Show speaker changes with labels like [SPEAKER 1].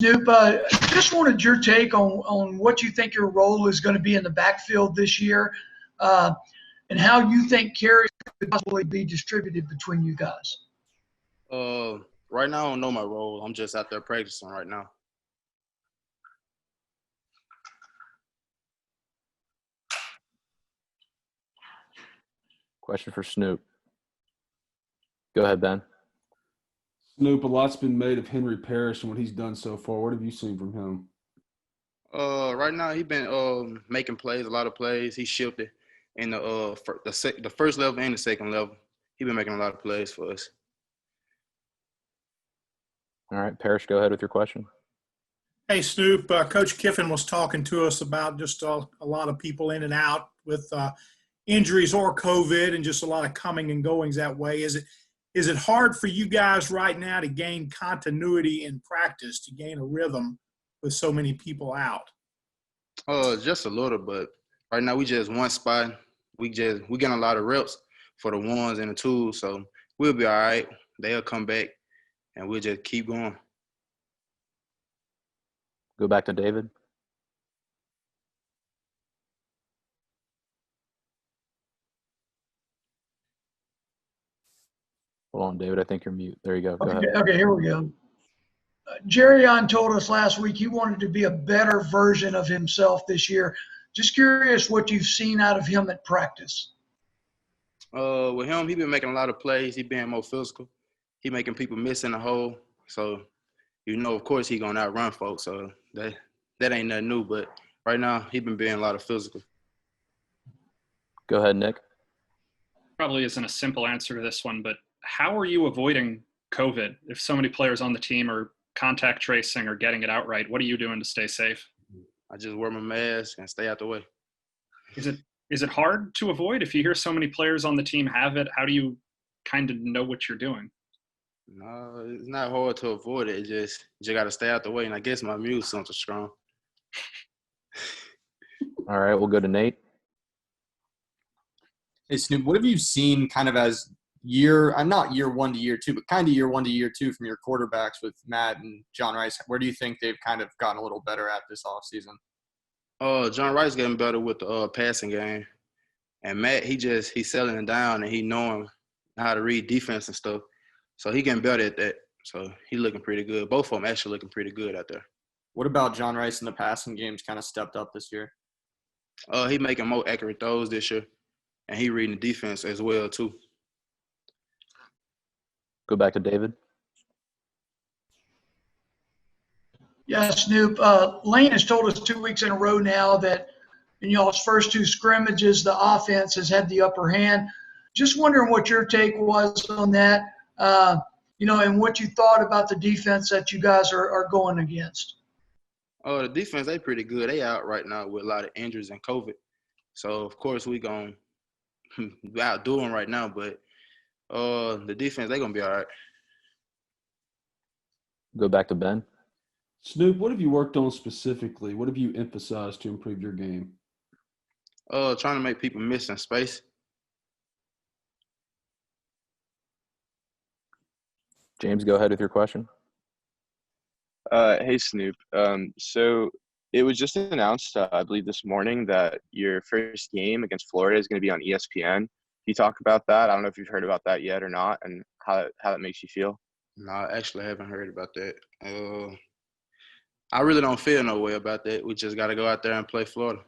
[SPEAKER 1] Snoop, just wanted your take on what you think your role is going to be in the backfield this year, uh, and how you think carries could possibly be distributed between you guys.
[SPEAKER 2] Uh, right now, I don't know my role. I'm just out there practicing right now.
[SPEAKER 3] Question for Snoop. Go ahead, Ben.
[SPEAKER 4] Snoop, a lot's been made of Henry Parrish and what he's done so far. What have you seen from him?
[SPEAKER 2] Right now, he been making plays, a lot of plays. He shifted in the first level and the second level. He been making a lot of plays for us.
[SPEAKER 3] All right, Parrish, go ahead with your question.
[SPEAKER 5] Hey, Snoop, Coach Kiffin was talking to us about just a lot of people in and out with injuries or COVID and just a lot of coming and goings that way. Is it hard for you guys right now to gain continuity in practice, to gain a rhythm with so many people out?
[SPEAKER 2] Just a little, but right now we just one spot. We getting a lot of reps for the ones and the twos, so we'll be all right. They'll come back, and we'll just keep going.
[SPEAKER 3] Go back to David. Hold on, David. I think you're mute. There you go. Go ahead.
[SPEAKER 1] Okay, here we go. Jerryon told us last week he wanted to be a better version of himself this year. Just curious what you've seen out of him at practice.
[SPEAKER 2] With him, he been making a lot of plays. He being more physical. He making people miss in the hole. So, of course, he gonna outrun folks. So that ain't nothing new. But right now, he been being a lot of physical.
[SPEAKER 3] Go ahead, Nick.
[SPEAKER 6] Probably isn't a simple answer to this one, but how are you avoiding COVID? If so many players on the team are contact tracing or getting it outright, what are you doing to stay safe?
[SPEAKER 2] I just wear my mask and stay out the way.
[SPEAKER 6] Is it hard to avoid? If you hear so many players on the team have it, how do you kind of know what you're doing?
[SPEAKER 2] No, it's not hard to avoid it. You just got to stay out the way. And I guess my immune system's strong.
[SPEAKER 3] All right, we'll go to Nate.
[SPEAKER 7] Hey, Snoop, what have you seen kind of as not year one to year two, but kind of year one to year two from your quarterbacks with Matt and John Rice? Where do you think they've kind of gotten a little better at this offseason?
[SPEAKER 2] John Rice getting better with the passing game. And Matt, he's settling it down and he knowing how to read defense and stuff. So he getting better at that. So he looking pretty good. Both of them actually looking pretty good out there.
[SPEAKER 7] What about John Rice in the passing games kind of stepped up this year?
[SPEAKER 2] He making more accurate throws this year. And he reading the defense as well, too.
[SPEAKER 3] Go back to David.
[SPEAKER 1] Yeah, Snoop. Lane has told us 2 weeks in a row now that in y'all's first two scrimmages, the offense has had the upper hand. Just wondering what your take was on that, and what you thought about the defense that you guys are going against.
[SPEAKER 2] The defense, they pretty good. They out right now with a lot of injuries and COVID. So, of course, we going to outdo them right now. But the defense, they going to be all right.
[SPEAKER 3] Go back to Ben.
[SPEAKER 4] Snoop, what have you worked on specifically? What have you emphasized to improve your game?
[SPEAKER 2] Trying to make people miss in space.
[SPEAKER 3] James, go ahead with your question.
[SPEAKER 8] Hey, Snoop. So it was just announced, I believe this morning, that your first game against Florida is going to be on ESPN. Can you talk about that? I don't know if you've heard about that yet or not, and how that makes you feel.
[SPEAKER 2] No, I actually haven't heard about that. I really don't feel no way about that. We just got to go out there and play Florida.